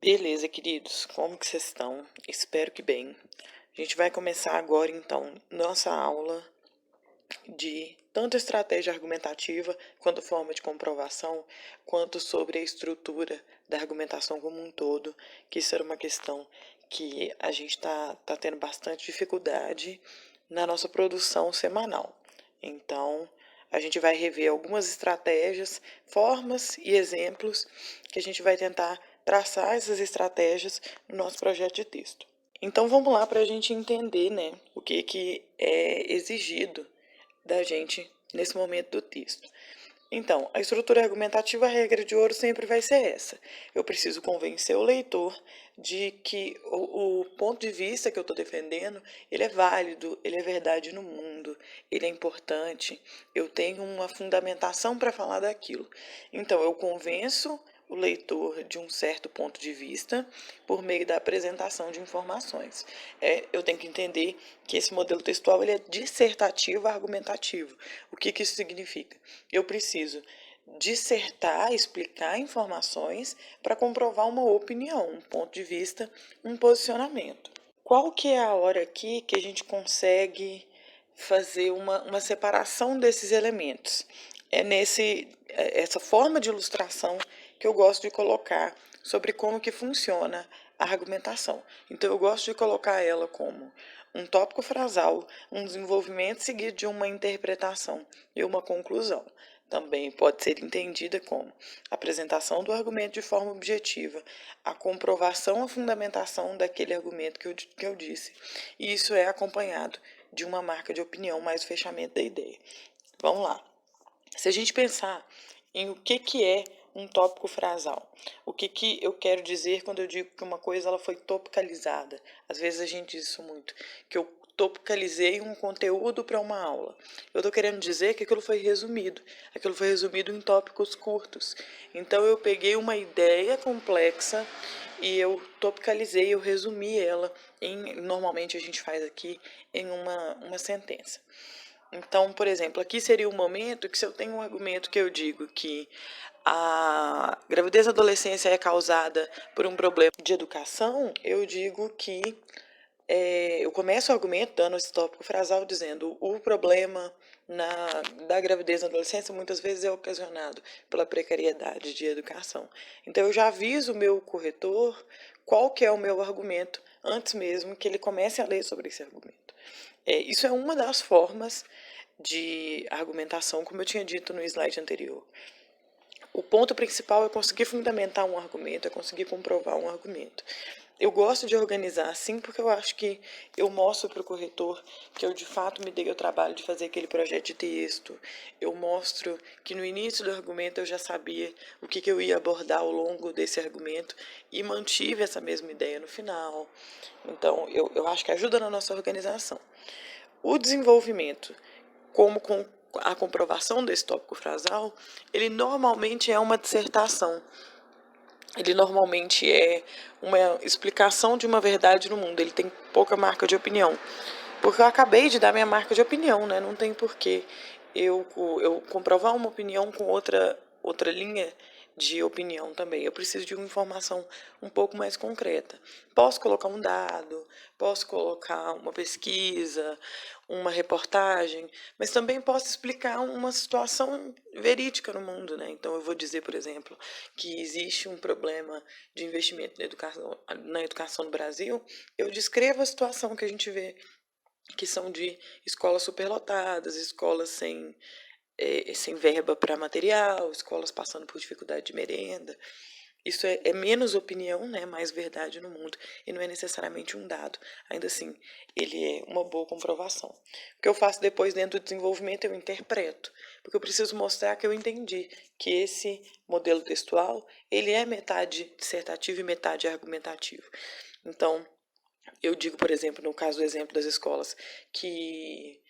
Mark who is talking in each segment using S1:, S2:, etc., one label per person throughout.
S1: Beleza, queridos, como que vocês estão? Espero que bem. A gente vai começar agora, então, nossa aula de tanto estratégia argumentativa, quanto forma de comprovação, quanto sobre a estrutura da argumentação como um todo, que isso era uma questão que a gente tá tendo bastante dificuldade na nossa produção semanal. Então, a gente vai rever algumas estratégias, formas e exemplos que a gente vai tentar traçar essas estratégias no nosso projeto de texto. Então vamos lá para a gente entender, né, o que é exigido da gente nesse momento do texto. Então, a estrutura argumentativa, a regra de ouro sempre vai ser essa. Eu preciso convencer o leitor de que o ponto de vista que eu estou defendendo, ele é válido, ele é verdade no mundo, ele é importante, eu tenho uma fundamentação para falar daquilo. Então, eu convenço o leitor de um certo ponto de vista por meio da apresentação de informações. Eu tenho que entender que esse modelo textual ele é dissertativo argumentativo. O que isso significa? Eu preciso dissertar, explicar informações para comprovar uma opinião, um ponto de vista, um posicionamento. Qual que é a hora aqui que a gente consegue fazer uma separação desses elementos? Essa forma de ilustração que eu gosto de colocar sobre como que funciona a argumentação. Então, eu gosto de colocar ela como um tópico frasal, um desenvolvimento seguido de uma interpretação e uma conclusão. Também pode ser entendida como a apresentação do argumento de forma objetiva, a comprovação, a fundamentação daquele argumento que eu disse. E isso é acompanhado de uma marca de opinião mais o fechamento da ideia. Vamos lá. Se a gente pensar em o que é um tópico frasal, o que eu quero dizer quando eu digo que uma coisa ela foi topicalizada. Às vezes a gente diz isso muito, que eu topicalizei um conteúdo para uma aula. Eu estou querendo dizer que aquilo foi resumido em tópicos curtos. Então eu peguei uma ideia complexa e eu topicalizei, eu resumi ela normalmente a gente faz aqui em uma sentença. Então, por exemplo, aqui seria o momento que se eu tenho um argumento que eu digo que a gravidez na adolescência é causada por um problema de educação, eu digo que eu começo o argumento dando esse tópico frasal dizendo o problema da gravidez na adolescência muitas vezes é ocasionado pela precariedade de educação. Então eu já aviso o meu corretor qual que é o meu argumento antes mesmo que ele comece a ler sobre esse argumento. Isso é uma das formas de argumentação, como eu tinha dito no slide anterior. O ponto principal é conseguir fundamentar um argumento, é conseguir comprovar um argumento. Eu gosto de organizar assim porque eu acho que eu mostro para o corretor que eu de fato me dei o trabalho de fazer aquele projeto de texto. Eu mostro que no início do argumento eu já sabia o que eu ia abordar ao longo desse argumento e mantive essa mesma ideia no final. Então, eu acho que ajuda na nossa organização. O desenvolvimento, como com a comprovação desse tópico frasal, ele normalmente é uma dissertação. Ele normalmente é uma explicação de uma verdade no mundo. Ele tem pouca marca de opinião. Porque eu acabei de dar minha marca de opinião, né? Não tem porquê eu comprovar uma opinião com outra linha de opinião também. Eu preciso de uma informação um pouco mais concreta. Posso colocar um dado, posso colocar uma pesquisa, uma reportagem, mas também posso explicar uma situação verídica no mundo, né? Então eu vou dizer, por exemplo, que existe um problema de investimento na educação no Brasil. Eu descrevo a situação que a gente vê, que são de escolas superlotadas, escolas sem verba para material, escolas passando por dificuldade de merenda. Isso é menos opinião, né, mais verdade no mundo, e não é necessariamente um dado. Ainda assim, ele é uma boa comprovação. O que eu faço depois dentro do desenvolvimento, eu interpreto, porque eu preciso mostrar que eu entendi que esse modelo textual, ele é metade dissertativo e metade argumentativo. Então, eu digo, por exemplo, no caso do exemplo das escolas, que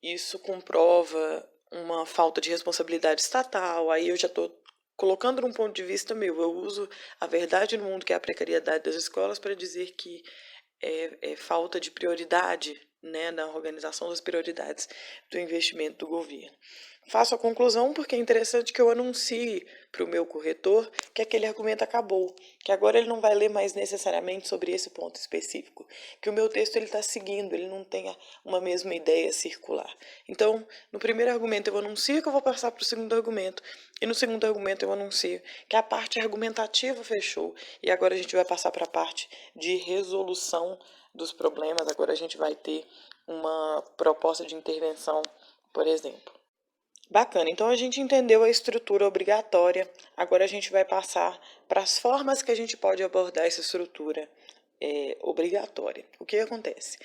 S1: isso comprova uma falta de responsabilidade estatal, aí eu já estou colocando num ponto de vista meu, eu uso a verdade no mundo, que é a precariedade das escolas, para dizer que é falta de prioridade, né, na organização das prioridades do investimento do governo. faço a conclusão porque é interessante que eu anuncie para o meu corretor que aquele argumento acabou, que agora ele não vai ler mais necessariamente sobre esse ponto específico, que o meu texto ele está seguindo, ele não tem uma mesma ideia circular. Então, no primeiro argumento eu anuncio que eu vou passar para o segundo argumento, e no segundo argumento eu anuncio que a parte argumentativa fechou, e agora a gente vai passar para a parte de resolução dos problemas, agora a gente vai ter uma proposta de intervenção, por exemplo. Bacana, então a gente entendeu a estrutura obrigatória, agora a gente vai passar para as formas que a gente pode abordar essa estrutura obrigatória. O que acontece?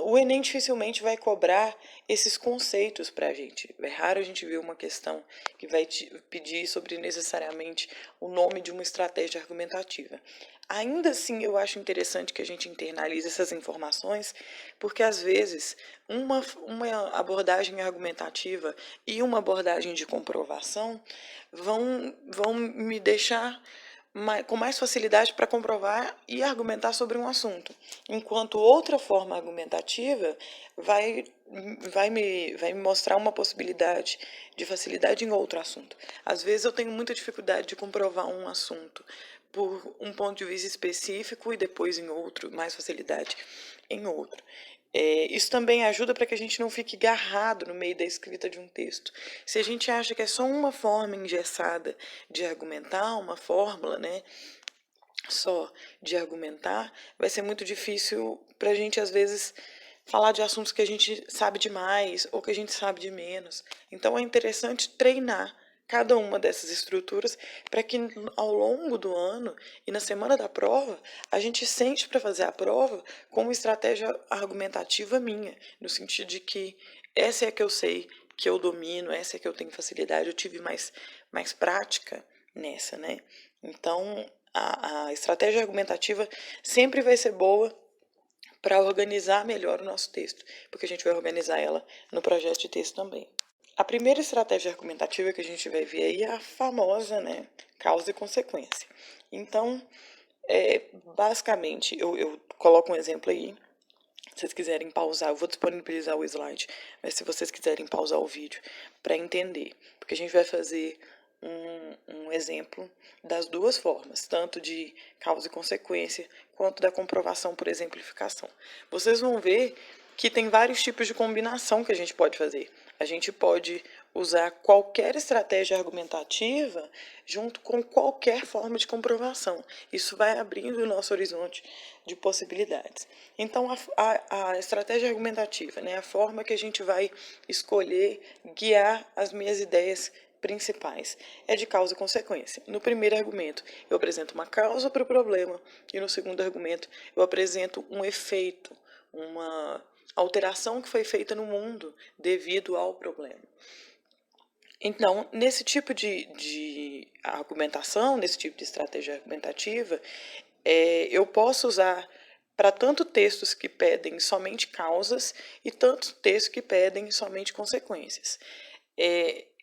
S1: O Enem dificilmente vai cobrar esses conceitos para a gente. É raro a gente ver uma questão que vai te pedir sobre necessariamente o nome de uma estratégia argumentativa. Ainda assim, eu acho interessante que a gente internalize essas informações, porque às vezes uma abordagem argumentativa e uma abordagem de comprovação vão me deixar com mais facilidade para comprovar e argumentar sobre um assunto, enquanto outra forma argumentativa vai me mostrar uma possibilidade de facilidade em outro assunto. Às vezes eu tenho muita dificuldade de comprovar um assunto por um ponto de vista específico e depois em outro, mais facilidade em outro. Isso também ajuda para que a gente não fique agarrado no meio da escrita de um texto. Se a gente acha que é só uma forma engessada de argumentar, uma fórmula, né, só de argumentar, vai ser muito difícil para a gente, às vezes, falar de assuntos que a gente sabe demais ou que a gente sabe de menos. Então, é interessante treinar cada uma dessas estruturas para que ao longo do ano e na semana da prova, a gente sente para fazer a prova com uma estratégia argumentativa minha, no sentido de que essa é a que eu sei, que eu domino, essa é a que eu tenho facilidade, eu tive mais prática nessa, né? Então, a estratégia argumentativa sempre vai ser boa para organizar melhor o nosso texto, porque a gente vai organizar ela no projeto de texto também. A primeira estratégia argumentativa que a gente vai ver aí é a famosa, né, causa e consequência. Então, basicamente, eu coloco um exemplo aí. Se vocês quiserem pausar, eu vou disponibilizar o slide, mas se vocês quiserem pausar o vídeo para entender, porque a gente vai fazer um exemplo das duas formas, tanto de causa e consequência, quanto da comprovação por exemplificação. Vocês vão ver que tem vários tipos de combinação que a gente pode fazer. A gente pode usar qualquer estratégia argumentativa junto com qualquer forma de comprovação. Isso vai abrindo o nosso horizonte de possibilidades. Então, a estratégia argumentativa, né, a forma que a gente vai escolher guiar as minhas ideias principais é de causa e consequência. No primeiro argumento, eu apresento uma causa para o problema, e no segundo argumento, eu apresento um efeito, uma alteração que foi feita no mundo devido ao problema. Então, nesse tipo de argumentação, nesse tipo de estratégia argumentativa, eu posso usar para tanto textos que pedem somente causas e tanto textos que pedem somente consequências.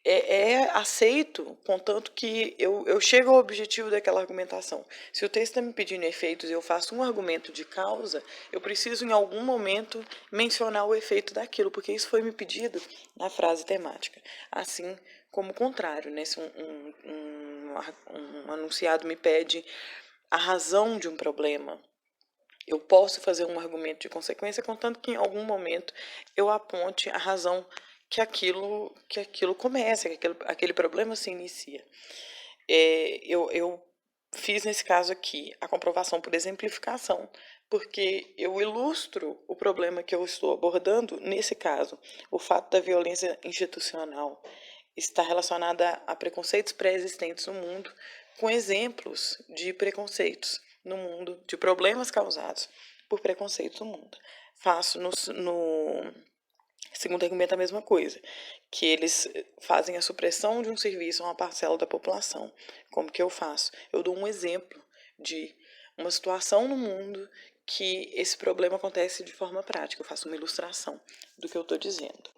S1: É aceito, contanto que eu chego ao objetivo daquela argumentação. Se o texto está me pedindo efeitos e eu faço um argumento de causa, eu preciso em algum momento mencionar o efeito daquilo, porque isso foi me pedido na frase temática. Assim como o contrário, né? Se um anunciado me pede a razão de um problema, eu posso fazer um argumento de consequência, contanto que em algum momento eu aponte a razão que aquilo começa, que aquele problema se inicia. Eu fiz nesse caso aqui a comprovação por exemplificação, porque eu ilustro o problema que eu estou abordando, nesse caso, o fato da violência institucional está relacionada a preconceitos pré-existentes no mundo, com exemplos de preconceitos no mundo, de problemas causados por preconceitos no mundo. Faço no segundo argumento a mesma coisa, que eles fazem a supressão de um serviço a uma parcela da população. Como que eu faço? Eu dou um exemplo de uma situação no mundo que esse problema acontece de forma prática. Eu faço uma ilustração do que eu estou dizendo.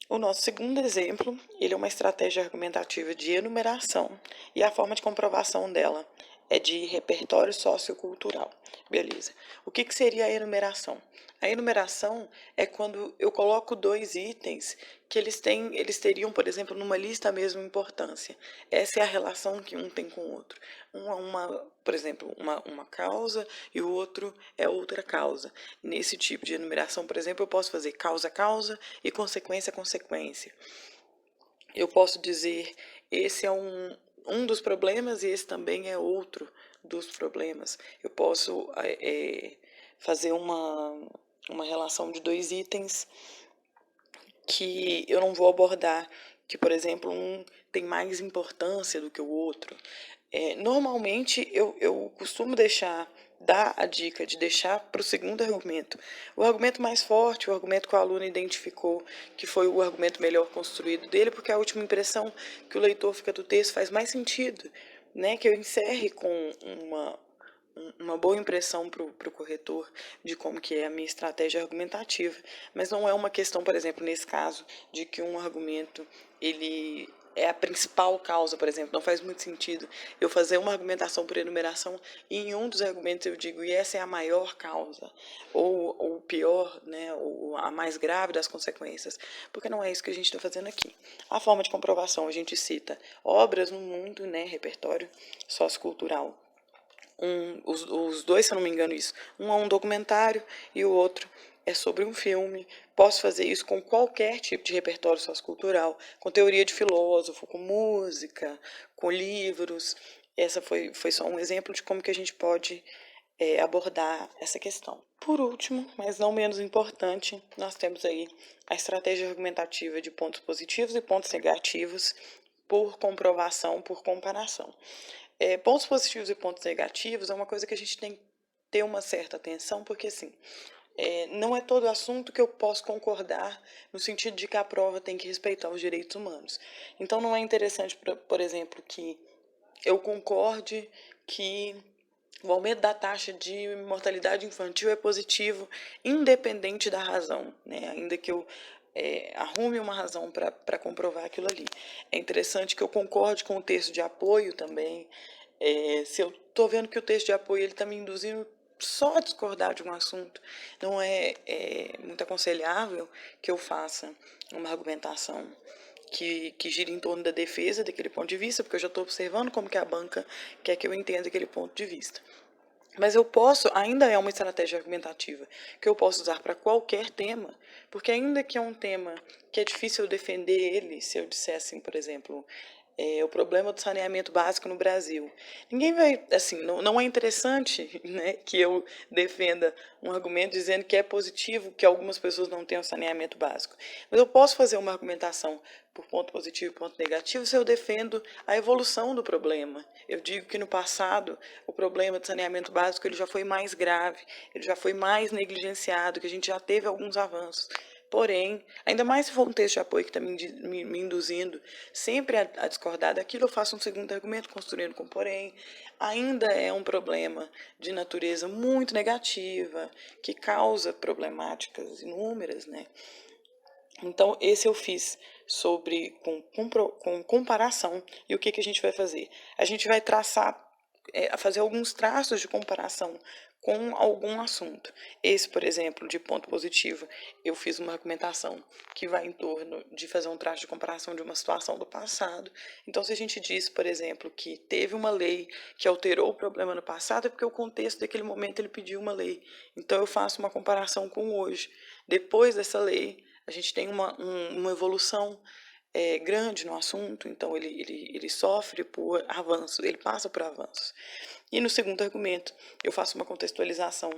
S1: O nosso segundo exemplo, ele é uma estratégia argumentativa de enumeração, e a forma de comprovação dela é de repertório sociocultural. Beleza. O que seria a enumeração? A enumeração é quando eu coloco dois itens que eles teriam, por exemplo, numa lista a mesma importância. Essa é a relação que um tem com o outro. Por exemplo, uma causa e o outro é outra causa. Nesse tipo de enumeração, por exemplo, eu posso fazer causa-causa e consequência-consequência. Eu posso dizer, esse é um dos problemas e esse também é outro dos problemas. Eu posso fazer uma relação de dois itens que eu não vou abordar, que, por exemplo, um tem mais importância do que o outro. Normalmente, eu costumo dar a dica de deixar para o segundo argumento. O argumento mais forte, o argumento que o aluno identificou que foi o argumento melhor construído dele, porque a última impressão que o leitor fica do texto faz mais sentido, né? Que eu encerre com uma boa impressão para o corretor de como que é a minha estratégia argumentativa, mas não é uma questão, por exemplo, nesse caso, de que um argumento ele é a principal causa, por exemplo. Não faz muito sentido eu fazer uma argumentação por enumeração e em um dos argumentos eu digo, e essa é a maior causa, ou o pior, né, ou a mais grave das consequências, porque não é isso que a gente está fazendo aqui. A forma de comprovação, a gente cita obras no mundo, né, repertório sociocultural. Os dois, se eu não me engano, isso. Um é um documentário e o outro é sobre um filme. Posso fazer isso com qualquer tipo de repertório sociocultural, com teoria de filósofo, com música, com livros. Essa foi só um exemplo de como que a gente pode abordar essa questão. Por último, mas não menos importante, nós temos aí a estratégia argumentativa de pontos positivos e pontos negativos por comprovação, por comparação. Pontos positivos e pontos negativos é uma coisa que a gente tem que ter uma certa atenção, porque assim, não é todo assunto que eu posso concordar no sentido de que a prova tem que respeitar os direitos humanos. Então não é interessante, por exemplo, que eu concorde que o aumento da taxa de mortalidade infantil é positivo, independente da razão, né? Ainda que eu arrume uma razão para comprovar aquilo ali. É interessante que eu concorde com o texto de apoio também. Se eu estou vendo que o texto de apoio está me induzindo só a discordar de um assunto, não é muito aconselhável que eu faça uma argumentação que gira em torno da defesa daquele ponto de vista, porque eu já estou observando como que a banca quer que eu entenda aquele ponto de vista. Mas eu posso, ainda é uma estratégia argumentativa, que eu posso usar para qualquer tema, porque ainda que é um tema que é difícil eu defender ele, se eu disser assim, por exemplo, o problema do saneamento básico no Brasil. Ninguém vai, assim, não é interessante, né, que eu defenda um argumento dizendo que é positivo que algumas pessoas não tenham saneamento básico. Mas eu posso fazer uma argumentação por ponto positivo e ponto negativo se eu defendo a evolução do problema. Eu digo que no passado o problema do saneamento básico ele já foi mais grave, ele já foi mais negligenciado, que a gente já teve alguns avanços. Porém, ainda mais se for um texto de apoio que está me induzindo sempre a discordar daquilo, eu faço um segundo argumento construindo com porém. Ainda é um problema de natureza muito negativa, que causa problemáticas inúmeras, né? Então, esse eu fiz com comparação. E o que a gente vai fazer? A gente vai fazer alguns traços de comparação com algum assunto. Esse, por exemplo, de ponto positivo, eu fiz uma argumentação que vai em torno de fazer um traço de comparação de uma situação do passado. Então, se a gente diz, por exemplo, que teve uma lei que alterou o problema no passado, é porque o contexto daquele momento ele pediu uma lei. Então, eu faço uma comparação com hoje. Depois dessa lei, a gente tem uma evolução grande no assunto, então ele sofre por avanços, ele passa por avanços. E no segundo argumento, eu faço uma contextualização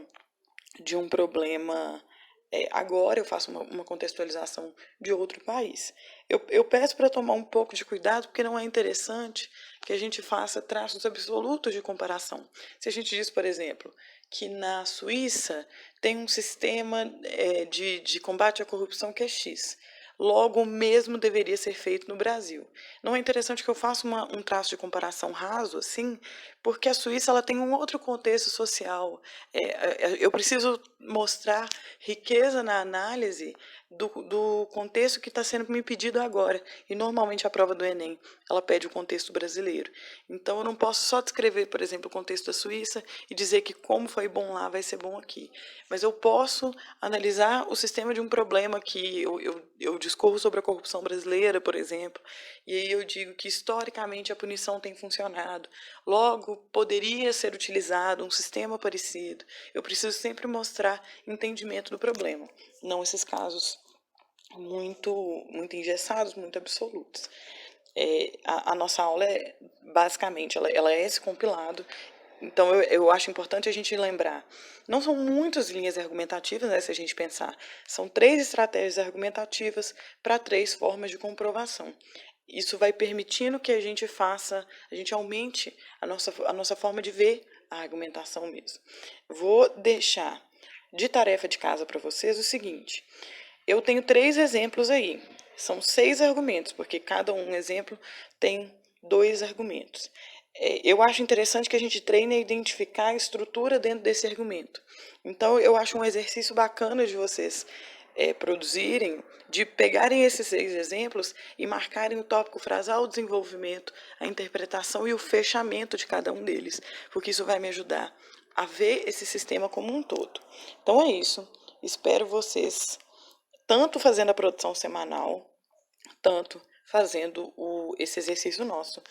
S1: de um problema agora, eu faço uma contextualização de outro país. Eu peço para tomar um pouco de cuidado, porque não é interessante que a gente faça traços absolutos de comparação. Se a gente diz, por exemplo, que na Suíça tem um sistema de combate à corrupção que é X. Logo, o mesmo deveria ser feito no Brasil. Não é interessante que eu faça um traço de comparação raso, assim, porque a Suíça ela tem um outro contexto social. Eu preciso mostrar riqueza na análise do contexto que está sendo me pedido agora. E normalmente a prova do Enem, ela pede o contexto brasileiro. Então eu não posso só descrever, por exemplo, o contexto da Suíça e dizer que como foi bom lá vai ser bom aqui. Mas eu posso analisar o sistema de um problema que eu discorro sobre a corrupção brasileira, por exemplo, e aí eu digo que historicamente a punição tem funcionado. Logo, poderia ser utilizado um sistema parecido. Eu preciso sempre mostrar entendimento do problema, não esses casos muito engessados, muito absolutos. A nossa aula é, basicamente, ela é esse compilado. Então, eu acho importante a gente lembrar. Não são muitas linhas argumentativas, né, se a gente pensar. São 3 estratégias argumentativas para 3 formas de comprovação. Isso vai permitindo que a gente aumente a nossa forma de ver a argumentação mesmo. Vou deixar de tarefa de casa para vocês o seguinte. Eu tenho 3 exemplos aí. São 6 argumentos, porque cada um exemplo tem 2 argumentos. Eu acho interessante que a gente treine a identificar a estrutura dentro desse argumento. Então, eu acho um exercício bacana de vocês produzirem, de pegarem esses 6 exemplos e marcarem o tópico frasal, o desenvolvimento, a interpretação e o fechamento de cada um deles, porque isso vai me ajudar a ver esse sistema como um todo. Então é isso. Espero vocês tanto fazendo a produção semanal, tanto fazendo esse exercício nosso